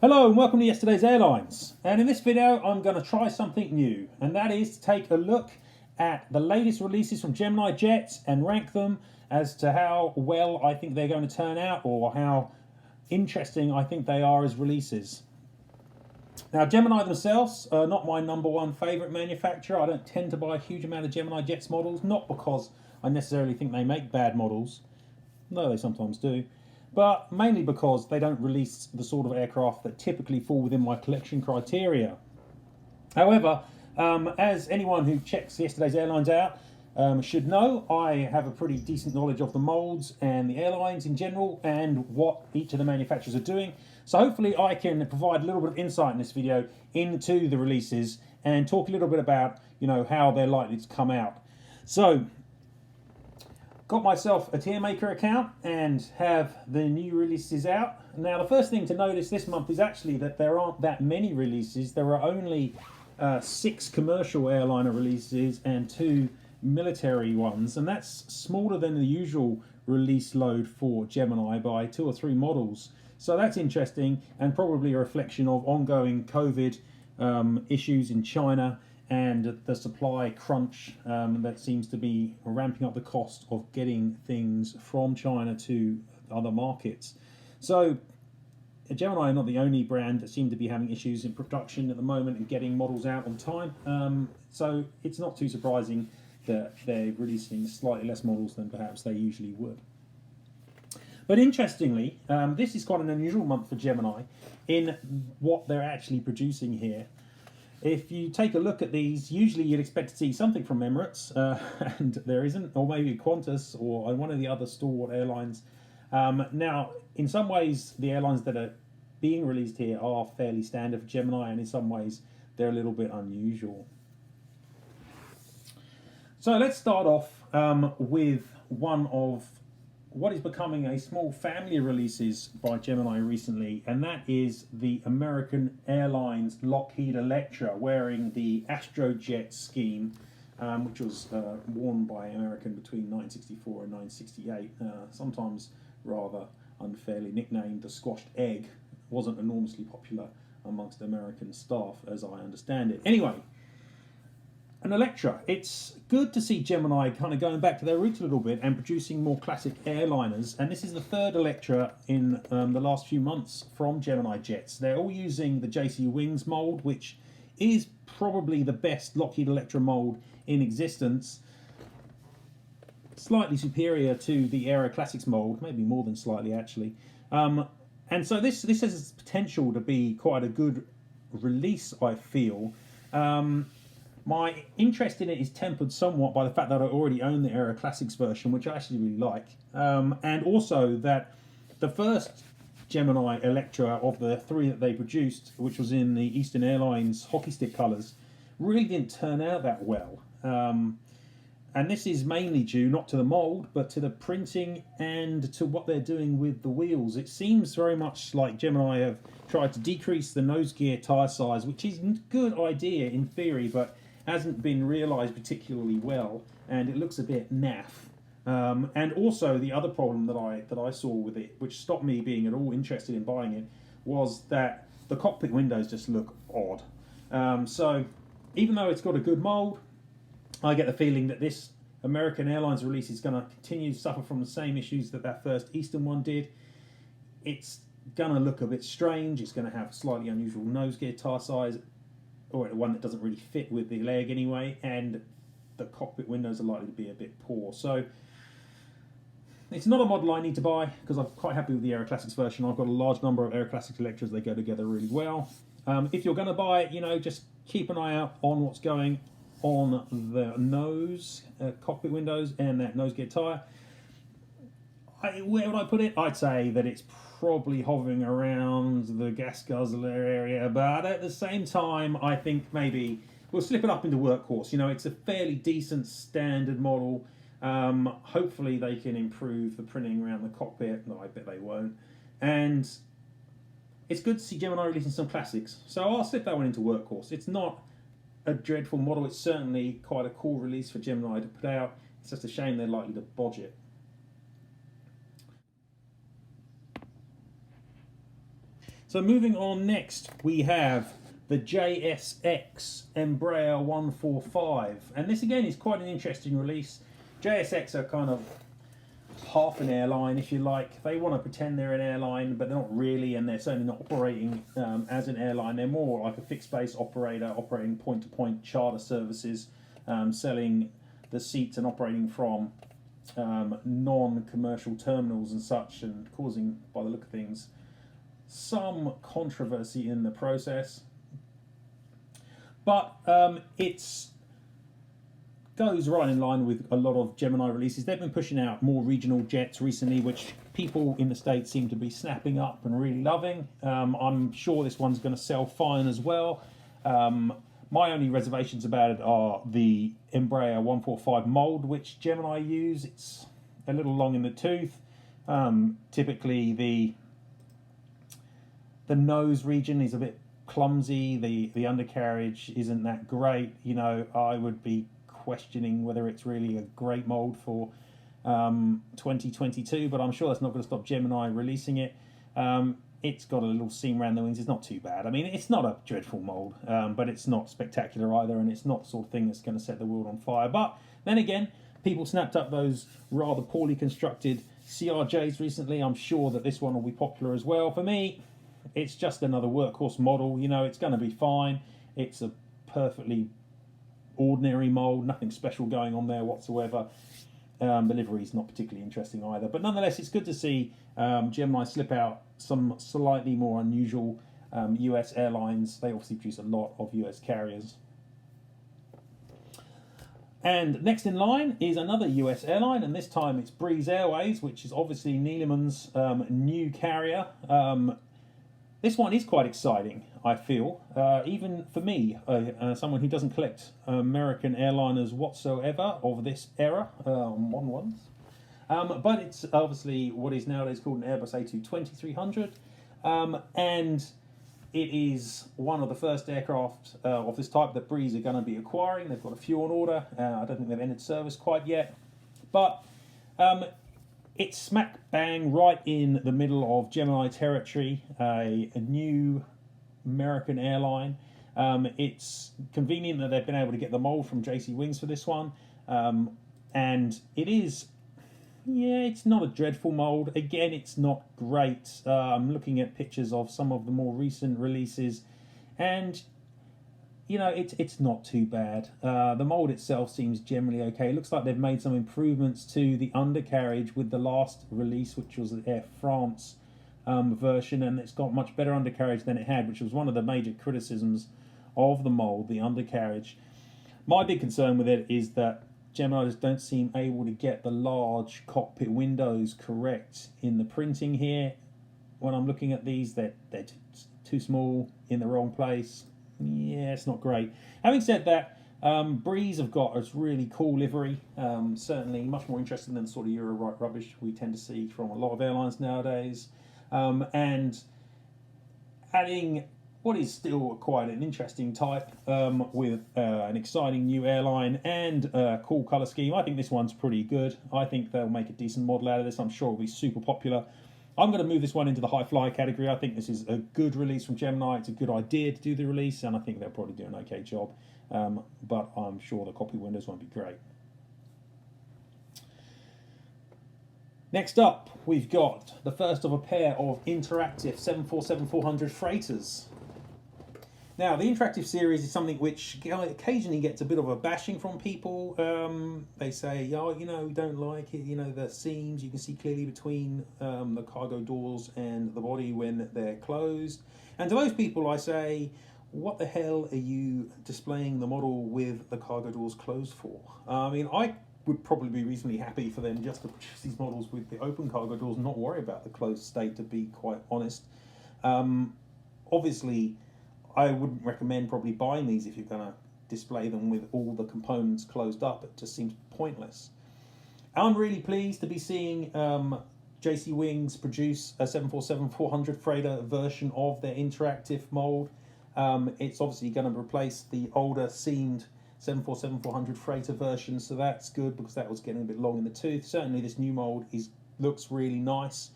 Hello and welcome to yesterday's Airlines, and in this video I'm going to try something new, and that is to take a look at the latest releases from Gemini Jets and rank them as to how well I think they're going to turn out or how interesting I think they are as releases. Now, Gemini themselves are not my number one favourite manufacturer. I don't tend to buy a huge amount of Gemini Jets models, not because I necessarily think they make bad models, though they sometimes do, but mainly because they don't release the sort of aircraft that typically fall within my collection criteria. However, as anyone who checks yesterday's Airlines out should know, I have a pretty decent knowledge of the molds and the airlines in general and what each of the manufacturers are doing. So hopefully I can provide a little bit of insight in this video into the releases and talk a little bit about, how they're likely to come out. So, got myself a tier maker account and have the new releases out. Now, the first thing to notice this month is actually that there aren't that many releases. There are only 6 commercial airliner releases and 2 military ones, and that's smaller than the usual release load for Gemini by 2 or 3 models. So that's interesting and probably a reflection of ongoing COVID issues in China and the supply crunch that seems to be ramping up the cost of getting things from China to other markets. So Gemini are not the only brand that seem to be having issues in production at the moment and getting models out on time. So it's not too surprising that they're releasing slightly less models than perhaps they usually would. But interestingly, this is quite an unusual month for Gemini in what they're actually producing here. If you take a look at these, usually you'd expect to see something from Emirates, and there isn't, or maybe Qantas or one of the other stalwart airlines. Now, in some ways, the airlines that are being released here are fairly standard for Gemini, and in some ways, they're a little bit unusual. So let's start off with one of what is becoming a small family of releases by Gemini recently, and that is the American Airlines Lockheed Electra wearing the Astrojet scheme, which was worn by American between 1964 and 1968, sometimes rather unfairly nicknamed the squashed egg. Wasn't enormously popular amongst American staff, as I understand it. Anyway, an Electra. It's good to see Gemini kind of going back to their roots a little bit and producing more classic airliners. And this is the third Electra in the last few months from Gemini Jets. They're all using the jcwings mold, which is probably the best Lockheed Electra mold in existence. Slightly superior to the Aero Classics mold, maybe more than slightly actually. And so this has potential to be quite a good release, I feel. My interest in it is tempered somewhat by the fact that I already own the Aero Classics version, which I actually really like, and also that the first Gemini Electra of the 3 that they produced, which was in the Eastern Airlines hockey stick colours, really didn't turn out that well. And this is mainly due not to the mould, but to the printing and to what they're doing with the wheels. It seems very much like Gemini have tried to decrease the nose gear tyre size, which is a good idea in theory, but hasn't been realised particularly well, and it looks a bit naff. And also the other problem that I saw with it, which stopped me being at all interested in buying it, was that the cockpit windows just look odd. So even though it's got a good mould, I get the feeling that this American Airlines release is going to continue to suffer from the same issues that first Eastern one did. It's going to look a bit strange. It's going to have a slightly unusual nose gear tyre size, or one that doesn't really fit with the leg anyway, and the cockpit windows are likely to be a bit poor. So it's not a model I need to buy because I'm quite happy with the Aero Classics version. I've got a large number of Aero Classics Electras. They go together really well. If you're going to buy it, just keep an eye out on what's going on the nose, cockpit windows, and that nose gear tyre. Where would I put it? I'd say that it's probably hovering around the gas guzzler area, but at the same time, I think maybe we'll slip it up into workhorse. It's a fairly decent standard model. Hopefully they can improve the printing around the cockpit. No, I bet they won't. And it's good to see Gemini releasing some classics, so I'll slip that one into workhorse. It's not a dreadful model. It's certainly quite a cool release for Gemini to put out. It's just a shame they're likely to bodge it. So moving on next, we have the JSX Embraer 145. And this again is quite an interesting release. JSX are kind of half an airline, if you like. They want to pretend they're an airline, but they're not really, and they're certainly not operating as an airline. They're more like a fixed-base operator, operating point-to-point charter services, selling the seats and operating from non-commercial terminals and such, and causing, by the look of things, some controversy in the process. But it's goes right in line with a lot of Gemini releases. They've been pushing out more regional jets recently, which people in the States seem to be snapping up and really loving. I'm sure this one's going to sell fine as well. My only reservations about it are the Embraer 145 mold, which Gemini use. It's a little long in the tooth. Typically the nose region is a bit clumsy. The undercarriage isn't that great. You know, I would be questioning whether it's really a great mold for 2022, but I'm sure that's not going to stop Gemini releasing it. It's got a little seam around the wings. It's not too bad. I mean, it's not a dreadful mold, but it's not spectacular either, and it's not the sort of thing that's going to set the world on fire. But then again, people snapped up those rather poorly constructed CRJs recently. I'm sure that this one will be popular as well. For me, it's just another workhorse model. You know, it's going to be fine. It's a perfectly ordinary mold, nothing special going on there whatsoever. The livery is not particularly interesting either, but nonetheless, it's good to see Gemini slip out some slightly more unusual US airlines. They obviously produce a lot of US carriers. And next in line is another US airline, and this time it's Breeze Airways, which is obviously Neeleman's new carrier. This one is quite exciting, I feel, even for me, someone who doesn't collect American airliners whatsoever of this era, modern ones. But it's obviously what is nowadays called an Airbus A220-300, and it is one of the first aircraft of this type that Breeze are going to be acquiring. They've got a few on order. I don't think they've entered service quite yet, but it's smack bang right in the middle of Gemini territory, a new American airline. It's convenient that they've been able to get the mold from jcwings for this one, and it is, yeah, it's not a dreadful mold. Again, it's not great. I'm looking at pictures of some of the more recent releases, and you know, it's not too bad. The mold itself seems generally okay. It looks like they've made some improvements to the undercarriage with the last release, which was the Air France version, and it's got much better undercarriage than it had, which was one of the major criticisms of the mold, the undercarriage. My big concern with it is that Gemini just don't seem able to get the large cockpit windows correct in the printing here. When I'm looking at these, they're too small, in the wrong place. Yeah, it's not great. Having said that, Breeze have got a really cool livery, certainly much more interesting than the sort of Euro rubbish we tend to see from a lot of airlines nowadays, and adding what is still quite an interesting type with an exciting new airline and a cool colour scheme. I think this one's pretty good. I think they'll make a decent model out of this. I'm sure it'll be super popular. I'm going to move this one into the high fly category. I think this is a good release from Gemini. It's a good idea to do the release, and I think they'll probably do an okay job. But I'm sure the copy windows won't be great. Next up, we've got the first of a pair of interactive 747-400 freighters. Now, the interactive series is something which occasionally gets a bit of a bashing from people. They say, oh, you know, we don't like it, you know, the seams, you can see clearly between the cargo doors and the body when they're closed. And to those people, I say, what the hell are you displaying the model with the cargo doors closed for? I mean, I would probably be reasonably happy for them just to produce these models with the open cargo doors and not worry about the closed state, to be quite honest. Obviously, I wouldn't recommend probably buying these if you're going to display them with all the components closed up. It just seems pointless. I'm really pleased to be seeing jcwings produce a 747-400 freighter version of their interactive mold. It's obviously going to replace the older seamed 747-400 freighter version, so that's good because that was getting a bit long in the tooth. Certainly this new mold looks really nice,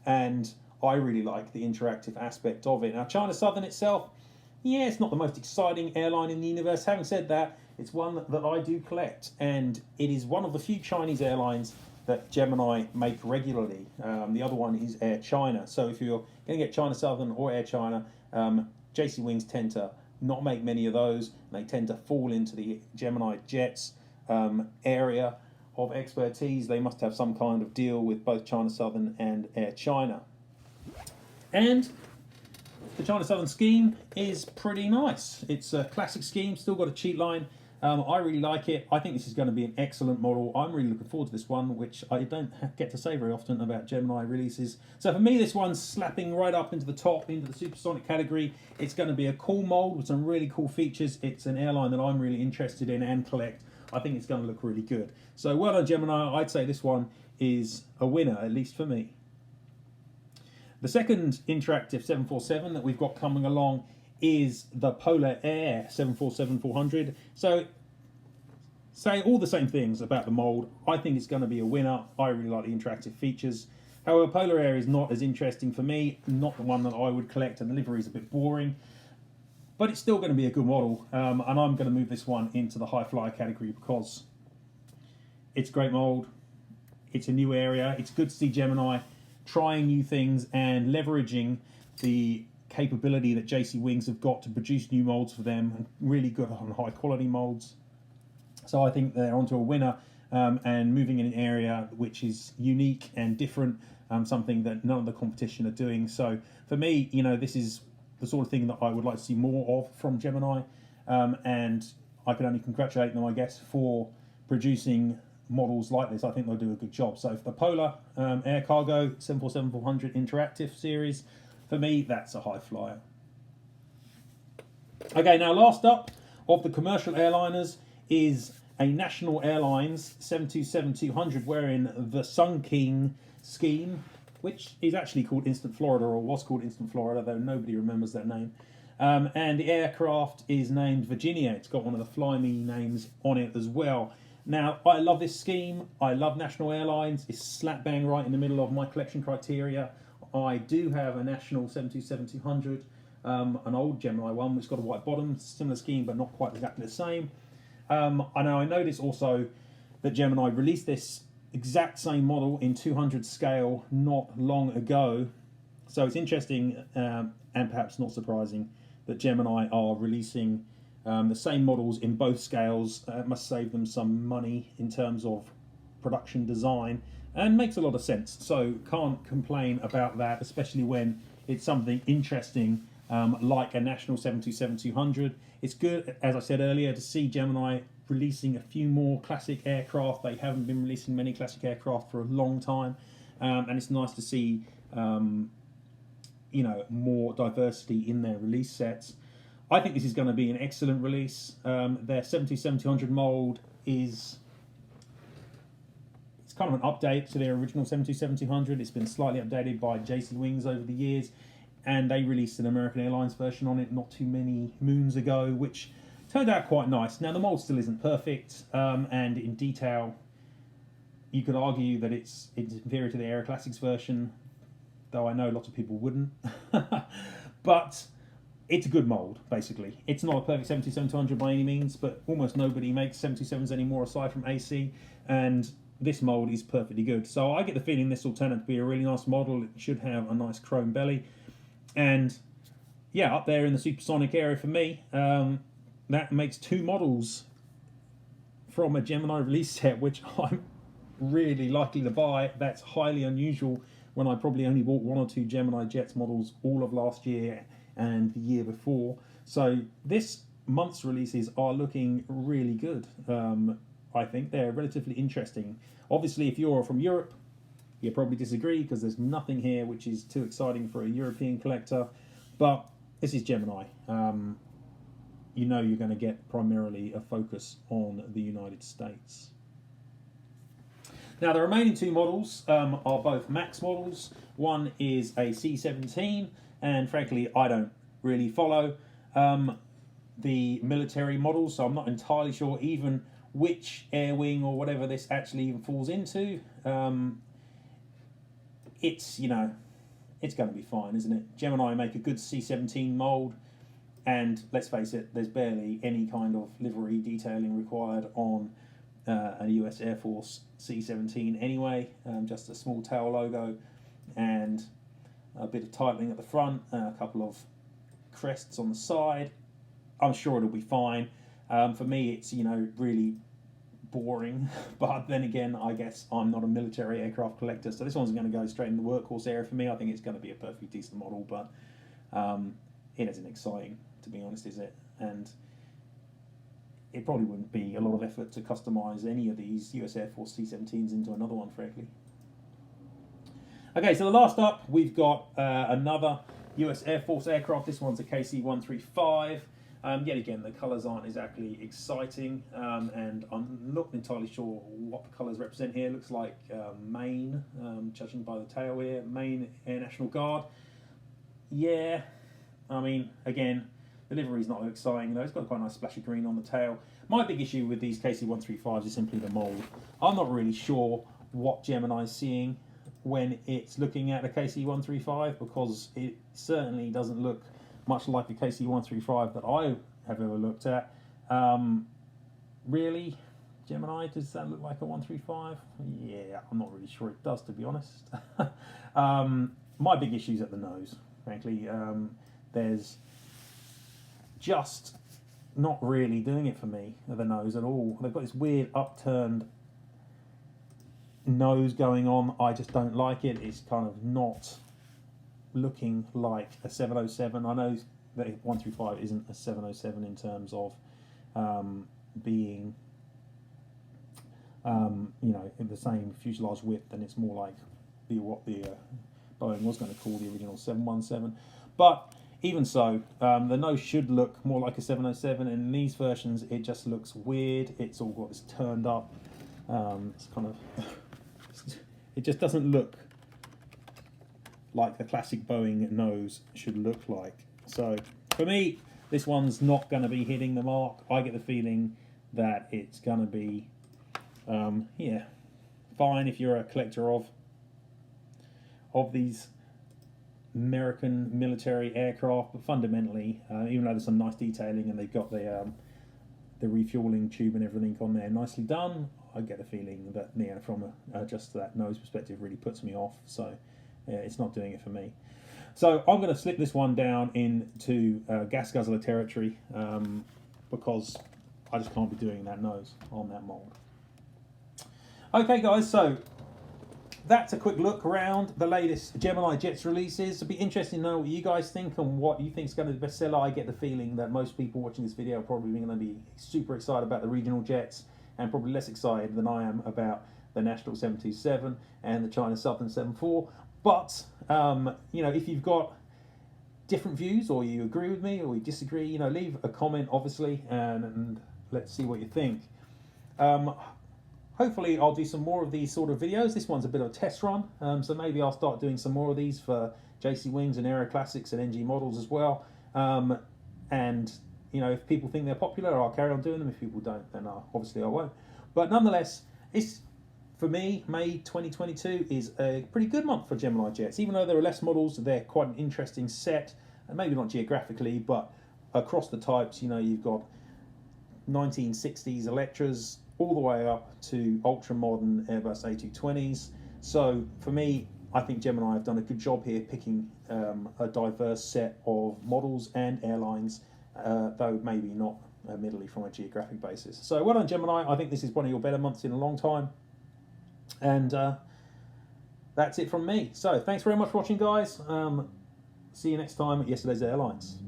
and I really like the interactive aspect of it. Now, China Southern itself, yeah, it's not the most exciting airline in the universe. Having said that, it's one that I do collect, and it is one of the few Chinese airlines that Gemini make regularly. The other one is Air China. So if you're going to get China Southern or Air China, jcwings tend to not make many of those. They tend to fall into the Gemini Jets area of expertise. They must have some kind of deal with both China Southern and Air China. And the China Southern scheme is pretty nice. It's a classic scheme, still got a cheat line. I really like it. I think this is going to be an excellent model. I'm really looking forward to this one, which I don't get to say very often about Gemini releases. So for me, this one's slapping right up into the top, into the supersonic category. It's going to be a cool mold with some really cool features. It's an airline that I'm really interested in and collect. I think it's going to look really good. So well done, Gemini. I'd say this one is a winner, at least for me. The second interactive 747 that we've got coming along is the Polar Air 747-400. So, say all the same things about the mold. I think it's going to be a winner. I really like the interactive features. However, Polar Air is not as interesting for me, not the one that I would collect, and the livery is a bit boring. But it's still going to be a good model, and I'm going to move this one into the high flyer category because it's a great mold. It's a new area. It's good to see Gemini trying new things and leveraging the capability that jcwings have got to produce new molds for them, and really good on high quality molds. So I think they're onto a winner, and moving in an area which is unique and different, something that none of the competition are doing. So for me, you know, this is the sort of thing that I would like to see more of from Gemini, and I can only congratulate them, I guess, for producing models like this. I think they'll do a good job. So for the Polar Air Cargo 747-400 interactive series, for me, that's a high flyer. Okay, now last up of the commercial airliners is a National Airlines 727-200 wearing the Sun King scheme, which is actually called Instant Florida, or was called Instant Florida, though nobody remembers that name. And the aircraft is named Virginia. It's got one of the Fly Me names on it as well. Now, I love this scheme. I love National Airlines. It's slap bang right in the middle of my collection criteria. I do have a National 727-200, an old Gemini one, which has got a white bottom, similar scheme, but not quite exactly the same. I noticed also that Gemini released this exact same model in 200 scale not long ago. So it's interesting, and perhaps not surprising, that Gemini are releasing the same models in both scales. It must save them some money in terms of production design, and makes a lot of sense. So can't complain about that, especially when it's something interesting like a National 727-200. It's good, as I said earlier, to see Gemini releasing a few more classic aircraft. They haven't been releasing many classic aircraft for a long time, and it's nice to see you know, more diversity in their release sets. I think this is going to be an excellent release. Their 727-200 mold is kind of an update to their original 727-200. It's been slightly updated by jcwings over the years, and they released an American Airlines version on it not too many moons ago, which turned out quite nice. Now, the mold still isn't perfect, and in detail, you could argue that it's inferior to the Aero Classics version, though I know lots of people wouldn't. But it's a good mold, basically. It's not a perfect 727-200 by any means, but almost nobody makes 727s anymore aside from AC, and this mold is perfectly good. So I get the feeling this will turn out to be a really nice model. It should have a nice chrome belly, and yeah, up there in the supersonic area for me. That makes two models from a Gemini release set, which I'm really likely to buy. That's highly unusual when I probably only bought one or two Gemini Jets models all of last year and the year before. So this month's releases are looking really good. I think they're relatively interesting. Obviously, if you're from Europe, you probably disagree because there's nothing here which is too exciting for a European collector. But this is Gemini. You know you're going to get primarily a focus on the United States. Now, the remaining two models are both MAX models. One is a C-17, and frankly, I don't really follow the military models, so I'm not entirely sure even which air wing or whatever this actually even falls into. It's, you know, it's going to be fine, isn't it? Gemini make a good C-17 mould, and let's face it, there's barely any kind of livery detailing required on a US Air Force C-17 anyway, just a small tail logo and a bit of titling at the front, a couple of crests on the side. I'm sure it'll be fine. For me, it's, you know, really boring, but then again, I guess I'm not a military aircraft collector, so this one's going to go straight in the workhorse area for me. I think it's going to be a perfectly decent model, but it isn't exciting, to be honest, is it? And it probably wouldn't be a lot of effort to customize any of these US Air Force C-17s into another one, frankly. Okay, so the last up, we've got another US Air Force aircraft. This one's a KC-135. Yet again, the colours aren't exactly exciting, and I'm not entirely sure what the colours represent here. It looks like Maine, judging by the tail here, Maine Air National Guard. Yeah, I mean, again, the livery's not exciting, though. It's got quite a nice splashy green on the tail. My big issue with these KC-135s is simply the mould. I'm not really sure what Gemini's seeing when it's looking at a KC-135, because it certainly doesn't look much like a KC-135 that I have ever looked at. Really, Gemini, does that look like a 135? Yeah, I'm not really sure it does, to be honest. My big issue's at the nose, frankly. There's just not really doing it for me at the nose at all. They've got this weird upturned nose going on. I just don't like it. It's kind of not looking like a 707. I know that 135 isn't a 707 in terms of being you know, in the same fuselage width, and it's more like what the Boeing was going to call the original 717. But even so, the nose should look more like a 707, and in these versions it just looks weird. It's all got this turned up. It's kind of it just doesn't look like the classic Boeing nose should look like. So for me, this one's not going to be hitting the mark. I get the feeling that it's going to be, yeah, fine if you're a collector of these American military aircraft. But fundamentally, even though there's some nice detailing and they've got the refueling tube and everything on there nicely done, I get the feeling that, yeah, from just that nose perspective, really puts me off. So yeah, it's not doing it for me. So I'm going to slip this one down into gas guzzler territory, because I just can't be doing that nose on that mould. Okay guys, so that's a quick look around the latest Gemini Jets releases. It'd be interesting to know what you guys think and what you think is going to be the bestseller. I get the feeling that most people watching this video are probably going to be super excited about the regional jets, and probably less excited than I am about the National 727 and the China Southern 74. But, you know, if you've got different views, or you agree with me or you disagree, you know, leave a comment, obviously, and let's see what you think. Hopefully I'll do some more of these sort of videos. This one's a bit of a test run, so maybe I'll start doing some more of these for jcwings and Aero Classics and ngmodels as well. And, you know, if people think they're popular, I'll carry on doing them. If people don't, then obviously I won't. But nonetheless, it's, for me, May 2022 is a pretty good month for Gemini Jets. Even though there are less models, they're quite an interesting set. And maybe not geographically, but across the types, you know, you've got 1960s Electras all the way up to ultra-modern Airbus A220s. So for me, I think Gemini have done a good job here picking a diverse set of models and airlines, though maybe not admittedly from a geographic basis. So well done, Gemini. I think this is one of your better months in a long time. And that's it from me. So thanks very much for watching, guys. See you next time at Yesterday's Airlines.